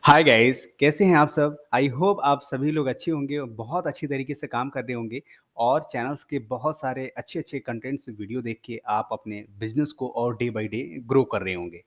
Hi guys, कैसे हैं आप सब? आई होप आप सभी लोग अच्छे होंगे और बहुत अच्छी तरीके से काम कर रहे होंगे और चैनल्स के बहुत सारे अच्छे-अच्छे कंटेंट्स वीडियो देख के आप अपने बिज़नेस को और डे बाय डे ग्रो कर रहे होंगे।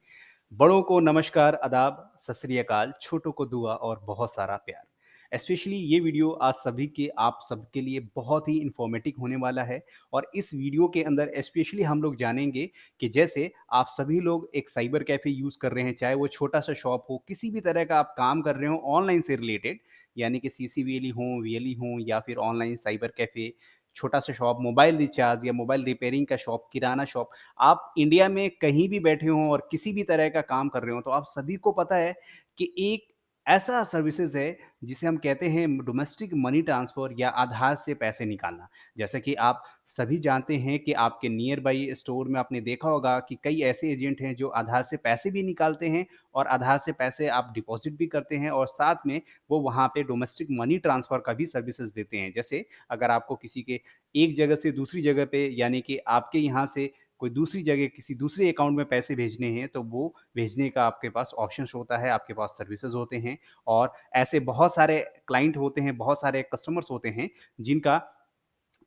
बड़ों को नमस्कार, आदाब, सत श्री अकाल, छोटों को दुआ और बहुत सारा प्यार। स्पेशली ये वीडियो आज सभी के आप सबके लिए बहुत ही इन्फॉर्मेटिव होने वाला है और इस वीडियो के अंदर स्पेशली हम लोग जानेंगे कि जैसे आप सभी लोग एक साइबर कैफ़े यूज़ कर रहे हैं, चाहे वो छोटा-सा शॉप हो, किसी भी तरह का आप काम कर रहे हो ऑनलाइन से रिलेटेड, यानी कि सीसीवीएलई हो, वीएलई हो या फिर ऑनलाइन साइबर कैफ़े, छोटा-सा शॉप, मोबाइल रिचार्ज या मोबाइल रिपेयरिंग का शॉप, किराना शॉप, आप इंडिया में कहीं भी बैठे हों और किसी भी तरह का काम कर रहे हो, तो आप सभी को पता है कि एक ऐसा सर्विसेज़ है, जिसे हम कहते हैं डोमेस्टिक मनी ट्रांसफ़र या आधार से पैसे निकालना। जैसा कि आप सभी जानते हैं कि आपके नियर बाई स्टोर में आपने देखा होगा कि कई ऐसे एजेंट हैं जो आधार से पैसे भी निकालते हैं और आधार से पैसे आप डिपॉज़िट भी करते हैं और साथ में वो वहाँ पे डोमेस्टिक मनी ट्रांसफ़र का भी सर्विसेज़ देते हैं। जैसे अगर आपको किसी के एक जगह से दूसरी जगह पे यानी कि आपके यहाँ से कोई दूसरी जगह किसी दूसरे अकाउंट में पैसे भेजने हैं, तो वो भेजने का आपके पास ऑप्शंस होता है, आपके पास सर्विसेज़ होते हैं और ऐसे बहुत सारे क्लाइंट होते हैं, बहुत सारे कस्टमर्स होते हैं, जिनका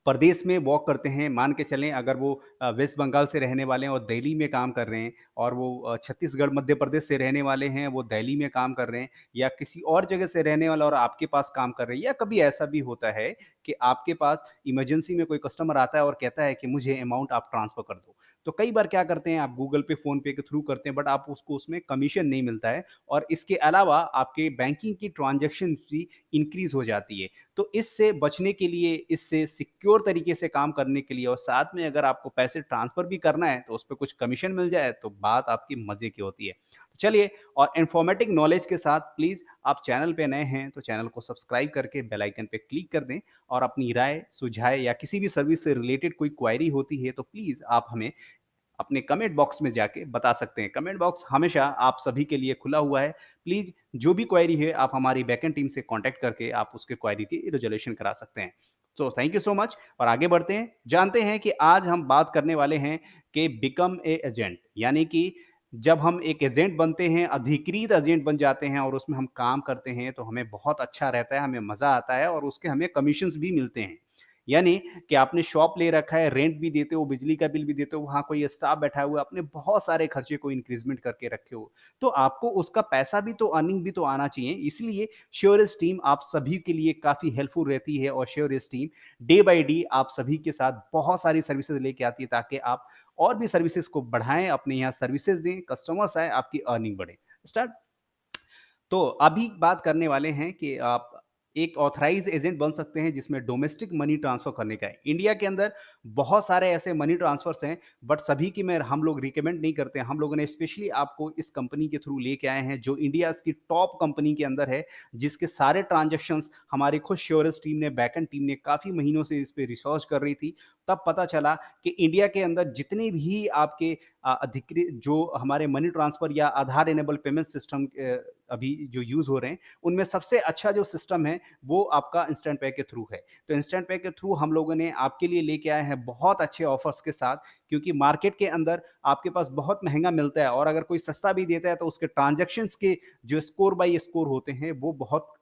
प्रदेश में वॉक करते हैं, मान के चलें अगर वो वेस्ट बंगाल से रहने वाले हैं और दिल्ली में काम कर रहे हैं और वो छत्तीसगढ़, मध्य प्रदेश से रहने वाले हैं, वो दिल्ली में काम कर रहे हैं या किसी और जगह से रहने वाला और आपके पास काम कर रहे हैं या कभी ऐसा भी होता है कि आपके पास इमरजेंसी में कोई कस्टमर आता है और कहता है कि मुझे अमाउंट आप ट्रांसफ़र कर दो। तो कई बार क्या करते हैं आप गूगल पे, फ़ोन पे के थ्रू करते हैं बट आप उसको उसमें कमीशन नहीं मिलता है और इसके अलावा आपके बैंकिंग की ट्रांज़ैक्शन भी इंक्रीज़ हो जाती है। तो इससे बचने के लिए, इससे सिक्योर तरीके से काम करने के लिए और साथ में अगर आपको पैसे ट्रांसफ़र भी करना है, तो उसपे कुछ कमीशन मिल जाए, तो बात आपकी मज़े की होती है। तो चलिए और इन्फॉर्मेटिव नॉलेज के साथ प्लीज़ आप चैनल पे नए हैं, तो चैनल को सब्सक्राइब करके बेल आइकन पे क्लिक कर दें और अपनी राय, सुझाव या किसी भी सर्विस से रिलेटेड कोई क्वेरी होती है, तो प्लीज़ आप हमें अपने कमेंट बॉक्स में जाके बता सकते हैं। कमेंट बॉक्स हमेशा आप सभी के लिए खुला हुआ है। प्लीज़ जो भी क्वेरी है आप हमारी बैकएंड टीम से कॉन्टैक्ट करके आप उसके क्वेरी की रिज़ॉल्यूशन करा सकते हैं। सो थैंक यू सो मच और आगे बढ़ते हैं। जानते हैं कि आज हम बात करने वाले हैं कि बिकम ए एजेंट यानी कि जब हम एक एजेंट बनते हैं, अधिकृत एजेंट बन जाते हैं और उसमें हम काम करते हैं तो हमें बहुत अच्छा रहता है, हमें मज़ा आता है और उसके हमें कमीशंस भी मिलते हैं। यानी कि आपने शॉप ले रखा है, रेंट भी देते हो, बिजली का बिल भी देते हो, वहाँ कोई स्टाफ बैठा हुआ है, आपने बहुत सारे खर्चे को इंक्रीज़मेंट करके रखे हो। तो आपको उसका पैसा भी तो अर्निंग भी तो आना चाहिए, इसलिए श्योरेज टीम आप सभी के लिए काफ़ी हेल्पफुल रहती है और श्योरेज टीम डे बाय डे आप सभी के साथ बहुत सारी सर्विसेज़ लेके आती है ताकि आप और भी सर्विसेज़ को बढ़ाएँ, अपने यहाँ सर्विसेज़ दें, कस्टमर्स आएँ, आपकी अर्निंग बढ़े। स्टार्ट तो अभी बात करने वाले हैं कि आप एक ऑथराइज़ एजेंट बन सकते हैं जिसमें डोमेस्टिक मनी ट्रांसफ़र करने का है। इंडिया के अंदर बहुत सारे ऐसे मनी ट्रांसफ़र्स हैं, बट सभी की मैं हम लोग रिकमेंड नहीं करते हैं। हम लोगों ने स्पेशली आपको इस कंपनी के थ्रू लेके आए हैं जो इंडियाज़ की टॉप कंपनी के अंदर है, जिसके सारे ट्रांज़ैक्शंस हमारी खुद श्योरेज टीम ने, बैकएंड टीम ने काफ़ी महीनों से इस पे रिसर्च कर रही थी। तब पता चला कि इंडिया के अंदर जितने भी आपके अधिकृत जो हमारे मनी ट्रांसफ़र या आधार इनेबल पेमेंट सिस्टम अभी जो यूज़ हो रहे हैं, उनमें सबसे अच्छा जो सिस्टम है, वो आपका इंस्टेंट पे के थ्रू है। तो इंस्टेंट पे के थ्रू हम लोगों ने आपके लिए लेके आए हैं बहुत अच्छे ऑफ़र्स के साथ क्योंकि मार्केट के अंदर आपके पास बहुत महँगा मिलता है और अगर कोई सस्ता भी देता है, तो उसके ट्रांज़ैक्शंस के जो स्कोर बाय स्कोर होते हैं, वो बहुत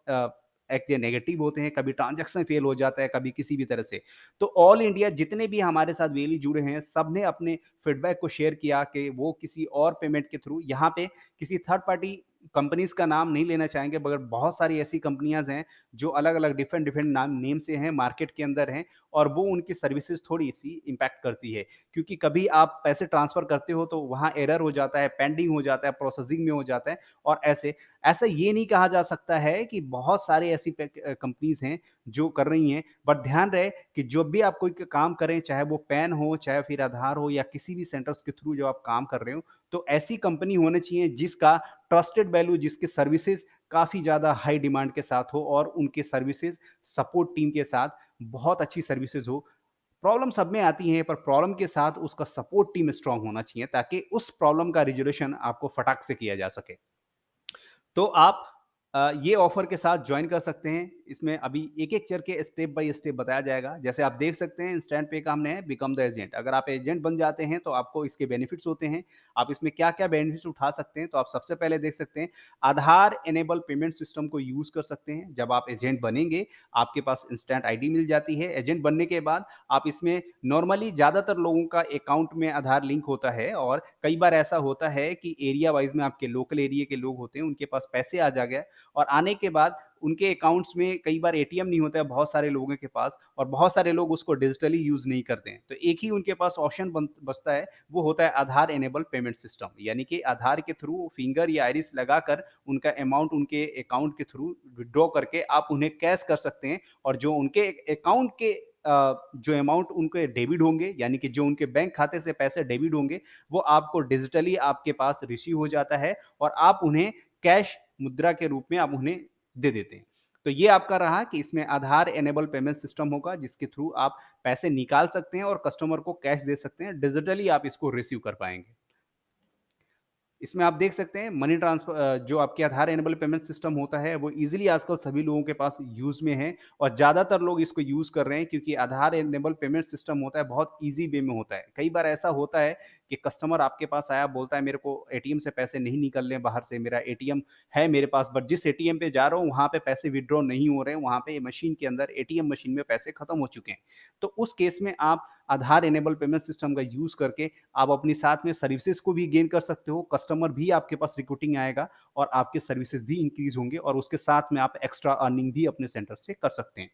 एक नेगेटिव होते हैं, कभी ट्रांज़ैक्शन फ़ेल हो जाता है, कभी किसी भी तरह से। तो ऑल इंडिया जितने भी हमारे साथ वेली जुड़े हैं, सबने अपने फीडबैक को शेयर किया कि वो किसी और पेमेंट के थ्रू यहाँ पे किसी थर्ड पार्टी कंपनीज़ का नाम नहीं लेना चाहेंगे मगर बहुत सारी ऐसी कंपनियाज़ हैं जो अलग-अलग डिफरेंट-डिफरेंट नेम से हैं, मार्केट के अंदर हैं और वो उनकी सर्विसेज़ थोड़ी-सी इम्पैक्ट करती है। क्योंकि कभी आप पैसे ट्रांसफ़र करते हो तो वहाँ एरर हो जाता है, पेंडिंग हो जाता है, प्रोसेसिंग में हो जाता है और ऐसे ऐसा ये नहीं कहा जा सकता है कि बहुत सारे ऐसी कंपनीज़ हैं जो कर रही हैं, बट ध्यान रहे कि जब भी आप कोई काम करें, चाहे वो पैन हो, चाहे फिर आधार हो या किसी भी सेंटर्स के थ्रू जो आप काम कर रहे हो, तो ऐसी कंपनी होनी चाहिए जिसका ट्रस्टेड वैल्यू जिसके सर्विसेज काफ़ी ज़्यादा हाई डिमांड के साथ हो और उनके सर्विसेज सपोर्ट टीम के साथ बहुत अच्छी सर्विसेज हो। प्रॉब्लम सब में आती है पर प्रॉब्लम के साथ उसका सपोर्ट टीम स्ट्रांग होना चाहिए ताकि उस प्रॉब्लम का रिज़ॉल्यूशन आपको फटाक से किया जा सके। तो आप ये ऑफ़र के साथ जॉइन कर सकते हैं। इसमें अभी एक-एक करके स्टेप बाय स्टेप बताया जाएगा। जैसे आप देख सकते हैं इंस्टेंट पे का हमने है बिकम द एजेंट। अगर आप एजेंट बन जाते हैं तो आपको इसके बेनिफिट्स होते हैं। आप इसमें क्या-क्या बेनिफिट्स उठा सकते हैं, तो आप सबसे पहले देख सकते हैं आधार इनेबल पेमेंट सिस्टम को यूज़ कर सकते हैं। जब आप एजेंट बनेंगे, आपके पास इंस्टेंट आईडी मिल जाती है। एजेंट बनने के बाद आप इसमें नॉर्मली ज़्यादातर लोगों का अकाउंट में आधार लिंक होता है और कई बार ऐसा होता है कि एरिया वाइज़ में आपके लोकल एरिया के लोग होते हैं, उनके पास पैसे आ जा गया और आने के बाद उनके अकाउंट्स में कई बार एटीएम नहीं होता है बहुत सारे लोगों के पास और बहुत सारे लोग उसको डिजिटली यूज़ नहीं करते हैं। तो एक ही उनके पास ऑप्शन बचता है, वो होता है आधार इनेबल पेमेंट सिस्टम। यानी कि आधार के थ्रू फिंगर या आइरिस लगाकर उनका अमाउंट उनके अकाउंट के थ्रू विथड्रॉ करके आप उन्हें कैश कर सकते हैं और जो उनके अकाउंट के जो अमाउंट उनके डेबिट होंगे यानी कि जो उनके बैंक खाते से पैसे डेबिट होंगे, वो आपको डिजिटली आपके पास रिसीव हो जाता है और आप उन्हें कैश मुद्रा के रूप में आप उन्हें दे देते हैं। तो ये आपका रहा कि इसमें आधार इनेबल पेमेंट सिस्टम होगा जिसके थ्रू आप पैसे निकाल सकते हैं और कस्टमर को कैश दे सकते हैं। डिजिटली आप इसको रिसीव कर पाएँगे। इसमें आप देख सकते हैं मनी ट्रांसफर जो आपके आधार इनेबल पेमेंट सिस्टम होता है वो ईज़िली आजकल सभी लोगों के पास यूज़ में है और ज़्यादातर लोग इसको यूज़ कर रहे हैं क्योंकि आधार इनेबल पेमेंट सिस्टम होता है बहुत ईज़ी वे में होता है। कई बार ऐसा होता है कि कस्टमर आपके पास आया बोलता है मेरे को एटीएम से पैसे नहीं निकल रहे बाहर से, मेरा एटीएम है मेरे पास बट जिस एटीएम पे जा रहा हूँ वहाँ पे पैसे विथड्रॉ नहीं हो रहे हैं, वहाँ पे मशीन के अंदर एटीएम मशीन में पैसे खत्म हो चुके हैं। तो उस केस में आप आधार इनेबल पेमेंट सिस्टम का यूज़ करके आप अपनी साथ में सर्विसेज को भी गेन कर सकते हो, कस्टमर भी आपके पास रिक्रूटिंग आएगा और आपके सर्विसेज भी इंक्रीज़ होंगे और उसके साथ में आप एक्स्ट्रा अर्निंग भी अपने सेंटर से कर सकते हैं।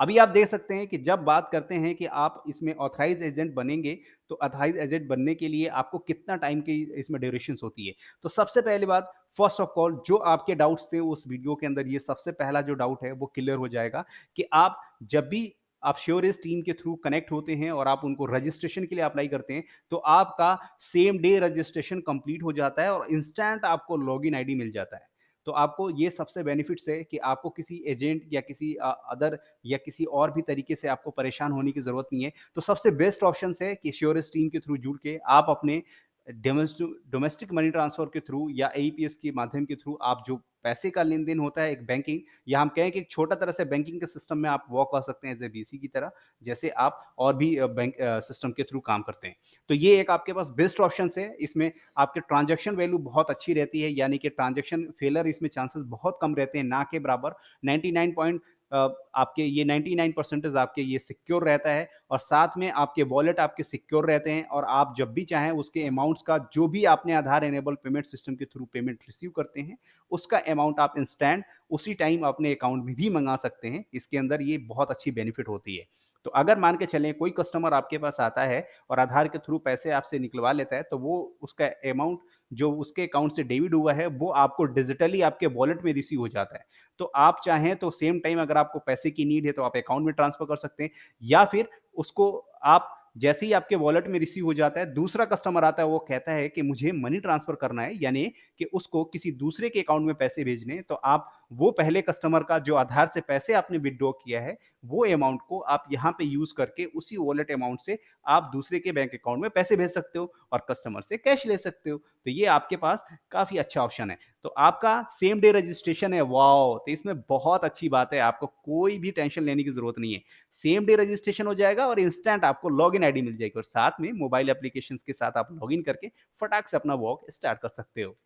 अभी आप देख सकते हैं कि जब बात करते हैं कि आप इसमें ऑथराइज़ एजेंट बनेंगे, तो ऑथराइज़ एजेंट बनने के लिए आपको कितना टाइम की इसमें ड्यूरेशंस होती है। तो सबसे पहली बात फर्स्ट ऑफ ऑल जो आपके डाउट्स थे उस वीडियो के अंदर ये सबसे पहला जो डाउट है वो क्लियर हो जाएगा कि आप जब भी आप श्योरेज टीम के थ्रू कनेक्ट होते हैं और आप उनको रजिस्ट्रेशन के लिए अप्लाई करते हैं, तो आपका सेम डे रजिस्ट्रेशन कंप्लीट हो जाता है और इंस्टेंट आपको लॉगिन आईडी मिल जाता है। तो आपको ये सबसे बेनिफिट्स है कि आपको किसी एजेंट या किसी अदर या किसी और भी तरीके से आपको परेशान होने की ज़रूरत नहीं है। तो सबसे बेस्ट ऑप्शंस है कि श्योरेज टीम के थ्रू जुड़ के आप अपने डोमेस्टिक मनी ट्रांसफर के थ्रू या एईपीएस के माध्यम के थ्रू आप जो पैसे का लेन-देन होता है एक बैंकिंग या हम कहें कि एक छोटा तरह से बैंकिंग के सिस्टम में आप वर्क कर सकते हैं एज़ ए बीसी की तरह, जैसे आप और भी बैंक सिस्टम के थ्रू काम करते हैं। तो ये एक आपके पास बेस्ट ऑप्शंस है, इसमें आपके ट्रांज़ैक्शन वैल्यू बहुत अच्छी रहती है, यानी कि ट्रांज़ैक्शन फेलियर इसमें चांसेस बहुत कम रहते हैं, ना के बराबर 99 पॉइंट आपके ये 99% आपके ये सिक्योर रहता है और साथ में आपके वॉलेट आपके सिक्योर रहते हैं और आप जब भी चाहें उसके अमाउंट्स का जो भी आपने आधार इनेबल पेमेंट सिस्टम के थ्रू पेमेंट रिसीव करते हैं, उसका अमाउंट आप इंस्टेंट उसी टाइम अपने अकाउंट में भी मंगा सकते हैं। इसके अंदर ये बहुत अच्छी बेनिफिट होती है। तो अगर मान के चलें कोई कस्टमर आपके पास आता है और आधार के थ्रू पैसे आपसे निकलवा लेता है, तो वो उसका अमाउंट जो उसके अकाउंट से डेबिट हुआ है, वो आपको डिजिटली आपके वॉलेट में रिसीव हो जाता है। तो आप चाहें तो सेम टाइम अगर आपको पैसे की नीड है, तो आप अकाउंट में ट्रांसफ़र कर सकते हैं या फिर उसको आप जैसे ही आपके वॉलेट में रिसीव हो जाता है, दूसरा कस्टमर आता है, वो कहता है कि मुझे मनी ट्रांसफ़र करना है, यानी कि उसको किसी दूसरे के अकाउंट में पैसे भेजने हैं, तो आप वो पहले कस्टमर का जो आधार से पैसे आपने विथड्रॉ किया है, वो अमाउंट को आप यहाँ पे यूज़ करके उसी वॉलेट अमाउंट से आप दूसरे के बैंक अकाउंट में पैसे भेज सकते हो और कस्टमर से कैश ले सकते हो। तो ये आपके पास काफ़ी अच्छा ऑप्शन है। तो आपका सेम डे रजिस्ट्रेशन है, वॉव! तो इसमें बहुत अच्छी बात है, आपको कोई भी टेंशन लेने की ज़रूरत नहीं है। सेम डे रजिस्ट्रेशन हो जाएगा और इंस्टेंट आपको लॉगिन आईडी मिल जाएगी और साथ में मोबाइल एप्लीकेशंस के साथ आप लॉगिन करके फटाक से अपना वर्क स्टार्ट कर सकते हो।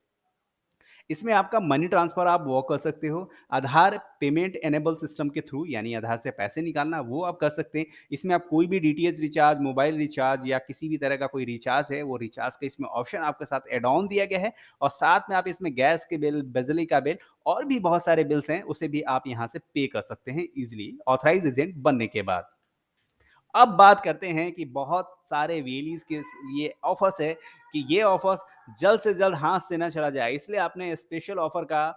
इसमें आपका मनी ट्रांसफ़र आप वो कर सकते हो, आधार पेमेंट इनेबल सिस्टम के थ्रू यानी आधार से पैसे निकालना वो आप कर सकते हैं। इसमें आप कोई भी डीटीएच रिचार्ज, मोबाइल रिचार्ज या किसी भी तरह का कोई रिचार्ज है, वो रिचार्ज का इसमें ऑप्शन आपके साथ ऐड ऑन दिया गया है और साथ में आप इसमें गैस के बिल, बिजली का बिल और भी बहुत सारे बिल्स हैं, उसे भी आप यहाँ से पे कर सकते हैं ईज़िली ऑथराइज़ एजेंट बनने के बाद। अब बात करते हैं कि बहुत सारे वेलीज़ के लिए ऑफ़र्स है कि ये ऑफ़र्स जल्द से जल्द हाथ से ना चला जाए, इसलिए आपने स्पेशल ऑफ़र का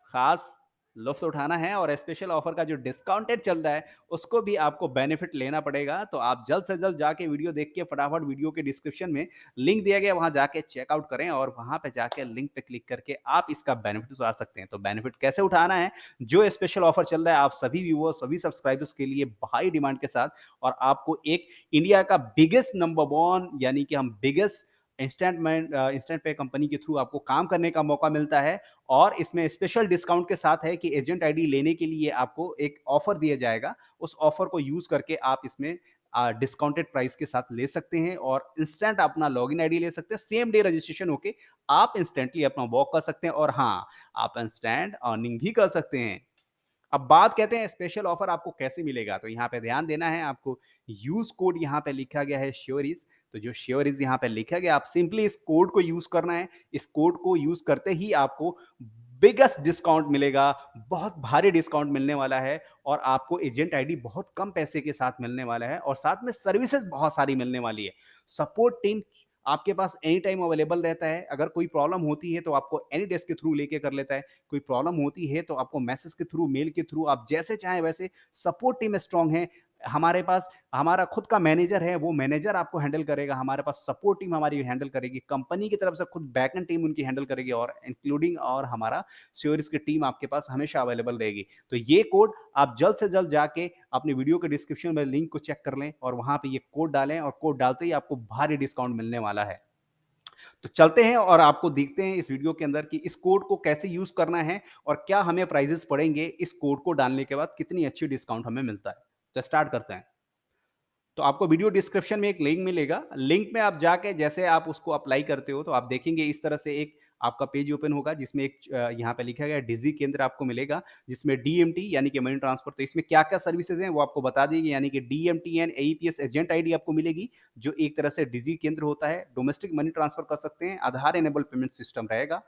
खास लुत्फ़ उठाना है और स्पेशल ऑफ़र का जो डिस्काउंटेड चल रहा है, उसको भी आपको बेनिफिट लेना पड़ेगा। तो आप जल्द से जल्द जाके वीडियो देख के फटाफट वीडियो के डिस्क्रिप्शन में लिंक दिया गया है, वहाँ जाके चेकआउट करें और वहाँ पे जाके लिंक पे क्लिक करके आप इसका बेनिफिट उठा सकते हैं। तो बेनिफिट कैसे उठाना है? जो स्पेशल ऑफ़र चल रहा है, आप सभी व्यूअर्स, सभी सब्सक्राइबर्स के लिए हाई डिमांड के साथ और आपको एक इंडिया का बिगेस्ट नंबर 1 यानी कि हम बिगेस्ट इंस्टेंट पे कंपनी के थ्रू आपको काम करने का मौका मिलता है और इसमें स्पेशल डिस्काउंट के साथ है कि एजेंट आईडी लेने के लिए आपको एक ऑफर दिया जाएगा। उस ऑफर को यूज़ करके आप इसमें डिस्काउंटेड प्राइस के साथ ले सकते हैं और इंस्टेंट अपना लॉगिन आईडी ले सकते हैं। सेम डे रजिस्ट्रेशन होके आप इंस्टेंटली अपना वर्क कर सकते हैं और हाँ, आप इंस्टेंट अर्निंग भी कर सकते हैं। अब बात कहते हैं स्पेशल ऑफर आपको कैसे मिलेगा, तो यहाँ पे ध्यान देना है आपको। यूज़ कोड यहाँ पे लिखा गया है श्योरिज, तो जो श्योरिज यहाँ पे लिखा गया, आप सिंपली इस कोड को यूज़ करना है। इस कोड को यूज़ करते ही आपको बिगेस्ट डिस्काउंट मिलेगा, बहुत भारी डिस्काउंट मिलने वाला है और आपको एजेंट आईडी बहुत कम पैसे के साथ मिलने वाला है और साथ में सर्विसेज बहुत सारी मिलने वाली है। सपोर्ट टीम आपके पास एनी टाइम अवेलेबल रहता है। अगर कोई प्रॉब्लम होती है तो आपको एनी डेस्क के थ्रू लेके कर लेता है। कोई प्रॉब्लम होती है तो आपको मैसेज के थ्रू, मेल के थ्रू, आप जैसे चाहें वैसे। सपोर्ट टीम स्ट्रांग है। हमारे पास हमारा खुद का मैनेजर है, वो मैनेजर आपको हैंडल करेगा। हमारे पास सपोर्ट टीम हमारी हैंडल करेगी। कंपनी की तरफ से खुद बैकएंड टीम उनकी हैंडल करेगी और इंक्लूडिंग और हमारा श्योरिस की टीम आपके पास हमेशा अवेलेबल रहेगी। तो ये कोड आप जल्द से जल्द जाके अपनी वीडियो के डिस्क्रिप्शन में लिंक को चेक कर लें और वहां पे ये कोड डालें और कोड डालते ही आपको भारी डिस्काउंट मिलने वाला है। तो चलते हैं और आपको देखते हैं इस वीडियो के अंदर कि इस कोड को कैसे यूज करना है और क्या हमें प्राइजेस पड़ेंगे इस कोड को डालने के बाद, कितनी अच्छी डिस्काउंट हमें मिलता है। तो स्टार्ट करते हैं। तो आपको वीडियो डिस्क्रिप्शन में एक लिंक मिलेगा। लिंक में आप जाके जैसे आप उसको अप्लाई करते हो तो आप देखेंगे इस तरह से एक आपका पेज ओपन होगा जिसमें एक यहाँ पे लिखा गया डिजी केंद्र आपको मिलेगा, जिसमें डीएमटी यानी कि मनी ट्रांसफर। तो इसमें क्या क्या सर्विसेज हैं वो आपको बता देगी, यानी कि डीएमटीएन एईपीएस एजेंट आईडी आपको मिलेगी, जो एक तरह से डिजी केंद्र होता है। डोमेस्टिक मनी ट्रांसफर कर सकते हैं, आधार एनेबल पेमेंट सिस्टम रहेगा,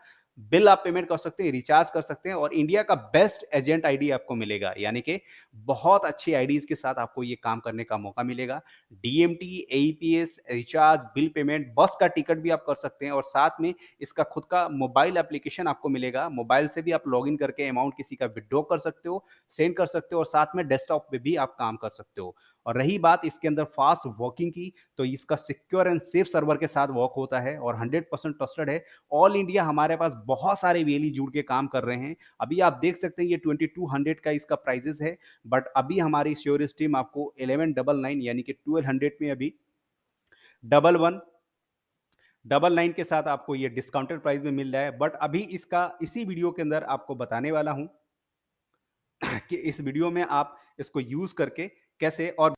बिल आप पेमेंट कर सकते हैं, रिचार्ज कर सकते हैं और इंडिया का बेस्ट एजेंट आईडी आपको मिलेगा, यानी कि बहुत अच्छी आईडीज के साथ आपको ये काम करने का मौका मिलेगा। DMT, AEPS, recharge, bill payment, बस का टिकट भी आप कर सकते हैं और साथ में इसका खुद का मोबाइल एप्लीकेशन आपको मिलेगा। मोबाइल से भी आप लॉगिन करके अमाउंट किसी का विड्रॉ कर सकते हो, सेंड कर सकते हो और साथ में डेस्कटॉप पे भी आप काम कर सकते हो। और रही बात इसके अंदर फास्ट वर्किंग की, तो इसका सिक्योर एंड सेफ सर्वर के साथ वर्क होता है और 100% ट्रस्टेड है। ऑल इंडिया हमारे पास बहुत सारे वेली जुड़ के काम कर रहे हैं। अभी आप देख सकते हैं ये 2200 का इसका प्राइजेस है, बट अभी हमारी श्योरिस टीम आपको 1199 यानी कि 1200 में अभी डबल वन डबल नाइन के साथ आपको ये डिस्काउंटेड प्राइस में मिल रहा है। बट अभी इसका इसी वीडियो के अंदर आपको बताने वाला हूं कि इस वीडियो में आप इसको यूज करके कैसे। और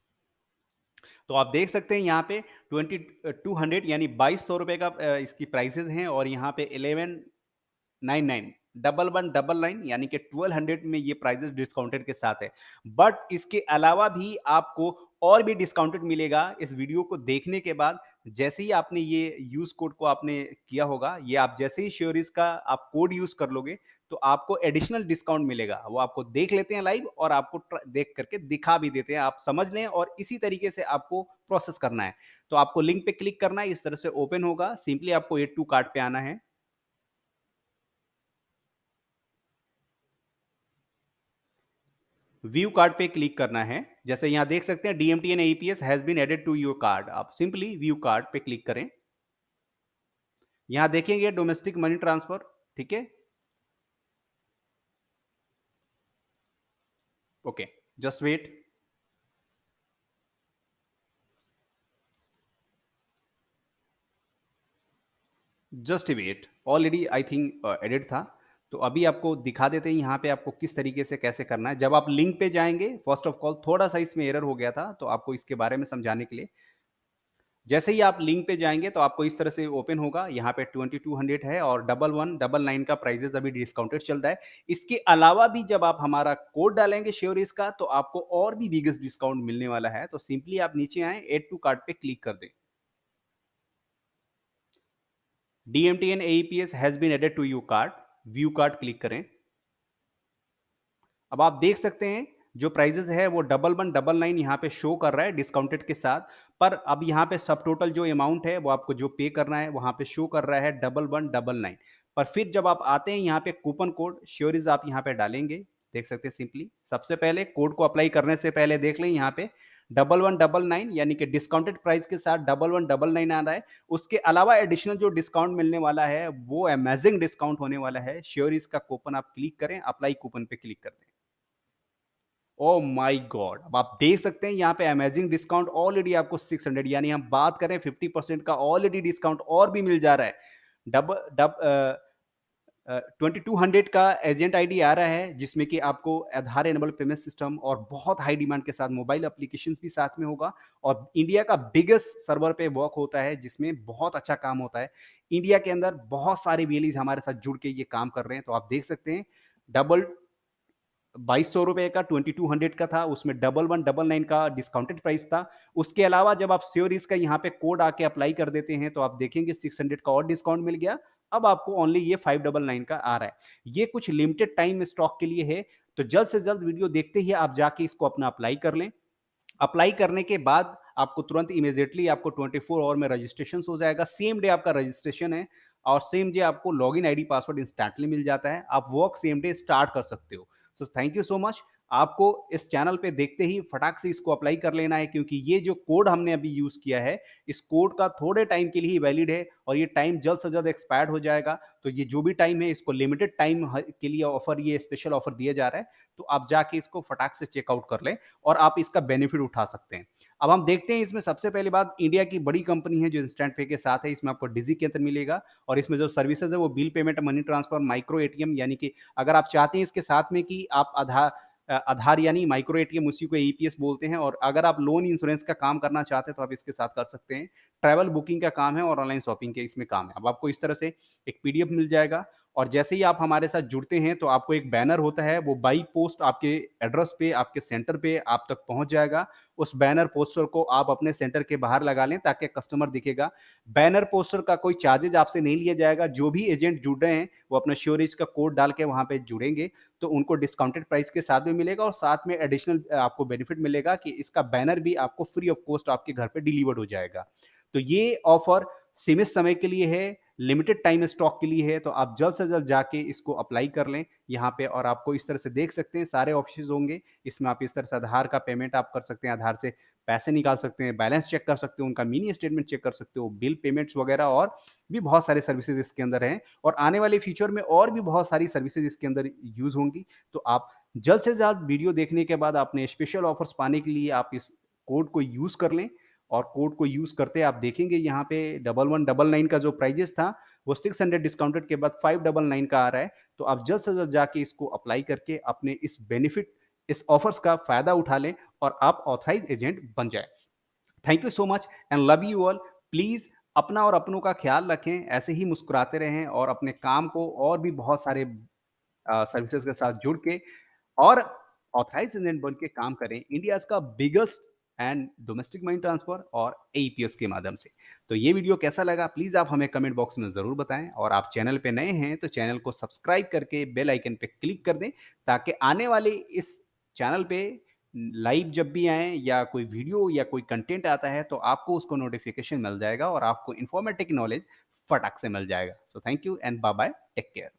तो आप देख सकते हैं यहाँ पे 2200 यानी 2200 रुपए का इसकी प्राइसेस हैं और यहाँ पे 1199 1199 यानी कि 1200 में ये प्राइजेस डिस्काउंटेड के साथ है। बट इसके अलावा भी आपको और भी डिस्काउंटेड मिलेगा इस वीडियो को देखने के बाद। जैसे ही आपने ये यूज कोड को आपने किया होगा, ये आप जैसे ही श्योरिस का आप कोड यूज कर लोगे तो आपको एडिशनल डिस्काउंट मिलेगा। वो आपको देख लेते हैं लाइव और आपको देख करके दिखा भी देते हैं, आप समझ लें और इसी तरीके से आपको प्रोसेस करना है। तो आपको लिंक पे क्लिक करना है, इस तरह से ओपन होगा। सिंपली आपको एड टू कार्ट पे आना है। व्यू कार्ड पे क्लिक करना है। जैसे यहां देख सकते हैं DMT and AEPS has been added to your cart, आप सिंपली व्यू कार्ड पे क्लिक करें। यहां देखेंगे डोमेस्टिक मनी ट्रांसफर, ठीक है, okay, just wait. Just wait, already I think edit था। तो अभी आपको दिखा देते हैं यहाँ पे आपको किस तरीके से कैसे करना है। जब आप लिंक पे जाएंगे, फर्स्ट ऑफ ऑल थोड़ा सा इसमें एरर हो गया था तो आपको इसके बारे में समझाने के लिए, जैसे ही आप लिंक पे जाएंगे तो आपको इस तरह से ओपन होगा। यहाँ पे 2200 है और 1199 का प्राइजेस अभी डिस्काउंटेड चल रहा है। इसके अलावा भी जब आप हमारा कोड डालेंगे श्योरिस का तो आपको और भी बिगेस्ट डिस्काउंट मिलने वाला है। तो सिंपली आप नीचे आए, एड टू कार्ट पे क्लिक कर दें। DMT and AEPS has been added to you cart, view cart click करें। अब आप देख सकते हैं जो प्राइजेस है वो 1199 यहाँ पे शो कर रहा है डिस्काउंटेड के साथ। पर अब यहाँ पे सब टोटल जो अमाउंट है वो आपको जो पे करना है वहां पे शो कर रहा है 1199। पर फिर जब आप आते हैं यहाँ पे कूपन कोड श्योरिज आप यहाँ पे डालेंगे। देख सकते हैं सिंपली सबसे पहले कोड को अप्लाई करने से पहले देख लें यहाँ पे 1199 यानी कि डिस्काउंटेड प्राइस के साथ 1199 आ रहा है। उसके अलावा एडिशनल जो डिस्काउंट मिलने वाला है वो अमेजिंग डिस्काउंट होने वाला है। श्योरिज का कूपन आप क्लिक करें, अप्लाई कूपन पे क्लिक कर दें। Oh my God! अब आप देख सकते हैं यहाँ पे अमेजिंग डिस्काउंट ऑलरेडी आपको 600 यानी हम बात करें 50% का ऑलरेडी डिस्काउंट और भी मिल जा रहा है। डब डब 2200 का एजेंट आईडी आ रहा है जिसमें कि आपको आधार एनेबल पेमेंट सिस्टम और बहुत हाई डिमांड के साथ मोबाइल एप्लीकेशंस भी साथ में होगा और इंडिया का बिगेस्ट सर्वर पे वर्क होता है जिसमें बहुत अच्छा काम होता है। इंडिया के अंदर बहुत सारे वीएलईज़ हमारे साथ जुड़ के ये काम कर रहे हैं, तो आप देख सकते हैं डबल ₹2200 का 2200 का था, उसमें 1199 का डिस्काउंटेड प्राइस था। उसके अलावा जब आप श्योरिस का यहाँ पे कोड आके अप्लाई कर देते हैं, तो आप देखेंगे 600 का और डिस्काउंट मिल गया। अब आपको ओनली ये 599 का आ रहा है। ये कुछ लिमिटेड टाइम स्टॉक के लिए है, तो जल्द से जल्द वीडियो देखते ही आप जाके इसको अपना अप्लाई कर लें। अप्लाई करने के बाद आपको तुरंत इमीडिएटली आपको 24 आवर में रजिस्ट्रेशन हो जाएगा। सेम डे आपका रजिस्ट्रेशन है और सेम डे आपको लॉगिन आईडी पासवर्ड इंस्टेंटली मिल जाता है। आप वर्क सेम डे स्टार्ट कर सकते हो। सो थैंक यू सो मच। आपको इस चैनल पे देखते ही फटाक से इसको अप्लाई कर लेना है क्योंकि ये जो कोड हमने अभी यूज़ किया है, इस कोड का थोड़े टाइम के लिए ही वैलिड है और ये टाइम जल्द से जल्द एक्सपायर्ड हो जाएगा। तो ये जो भी टाइम है इसको लिमिटेड टाइम के लिए ऑफर, ये स्पेशल ऑफर दिया जा रहा है। तो आप जाके इसको फटाक से चेकआउट कर लें और आप इसका बेनिफिट उठा सकते हैं। अब हम देखते हैं इसमें सबसे पहली बात, इंडिया की बड़ी कंपनी है जो इंस्टेंट पे के साथ है, इसमें आपको डिजी के अंदर मिलेगा और इसमें जो सर्विसेज है वो bill payment, money transfer, micro ATM, यानी कि अगर आप चाहते हैं इसके साथ में कि आप आधार यानी माइक्रो एटीएम, उसी को ईपीएस बोलते हैं, और अगर आप लोन इंश्योरेंस का काम करना चाहते हैं तो आप इसके साथ कर सकते हैं। ट्रैवल बुकिंग का काम है और ऑनलाइन शॉपिंग के इसमें काम है। अब आपको इस तरह से एक पीडीएफ मिल जाएगा और जैसे ही आप हमारे साथ जुड़ते हैं तो आपको एक बैनर होता है, वो बाई पोस्ट आपके एड्रेस पे, आपके सेंटर पे आप तक पहुंच जाएगा। उस बैनर पोस्टर को आप अपने सेंटर के बाहर लगा लें ताकि कस्टमर दिखेगा। बैनर पोस्टर का कोई चार्जेज आपसे नहीं लिया जाएगा। जो भी एजेंट जुड़ रहे हैं वो अपना श्योरेज का कोड डाल के वहां पे जुड़ेंगे तो उनको डिस्काउंटेड प्राइस के साथ भी मिलेगा और साथ में एडिशनल आपको बेनिफिट मिलेगा कि इसका बैनर भी आपको फ्री ऑफ कॉस्ट आपके घर पे डिलीवर्ड हो जाएगा। तो ये ऑफर सीमित समय के लिए है, लिमिटेड टाइम स्टॉक के लिए है, तो आप जल्द से जल्द जाके इसको अप्लाई कर लें यहाँ पे और आपको इस तरह से देख सकते हैं सारे ऑप्शंस होंगे। इसमें आप इस तरह से आधार का पेमेंट आप कर सकते हैं, आधार से पैसे निकाल सकते हैं, बैलेंस चेक कर सकते हो, उनका मिनी स्टेटमेंट चेक कर सकते हो, बिल पेमेंट्स वगैरह और भी बहुत सारे सर्विसेज इसके अंदर हैं और आने वाले फ्यूचर में और भी बहुत सारी सर्विसेज इसके अंदर यूज़ होंगी। तो आप जल्द से जल्द वीडियो देखने के बाद अपने स्पेशल ऑफर्स पाने के लिए आप इस कोड को यूज़ कर लें और कोड को यूज़ करते आप देखेंगे यहाँ पे 1199 का जो प्राइजेस था वो 600 डिस्काउंटेड के बाद 599 का आ रहा है। तो आप जल्द से जल्द जाके इसको अप्लाई करके अपने इस बेनिफिट, इस ऑफर्स का फ़ायदा उठा लें और आप ऑथराइज़ एजेंट बन जाएँ। Thank you so much and love you all. Please अपना और अपनों का ख़्याल रखें, ऐसे ही मुस्कुराते रहें और अपने काम को और भी बहुत सारे सर्विसेज़ के साथ जुड़ के और ऑथराइज्ड एजेंट बन के काम करें इंडियाज़ का biggest and domestic money transfer और एईपीएस के माध्यम से। तो ये वीडियो कैसा लगा प्लीज़ आप हमें कमेंट बॉक्स में ज़रूर बताएं और आप चैनल पे नए हैं तो चैनल को सब्सक्राइब करके बेल आइकन पे क्लिक कर दें ताकि आने वाले इस चैनल पे लाइव जब भी आए या कोई वीडियो या कोई कंटेंट आता है तो आपको उसको नोटिफिकेशन मिल जाएगा और आपको इन्फॉर्मेटिव नॉलेज फटाक से मिल जाएगा। So thank you and bye bye, take care.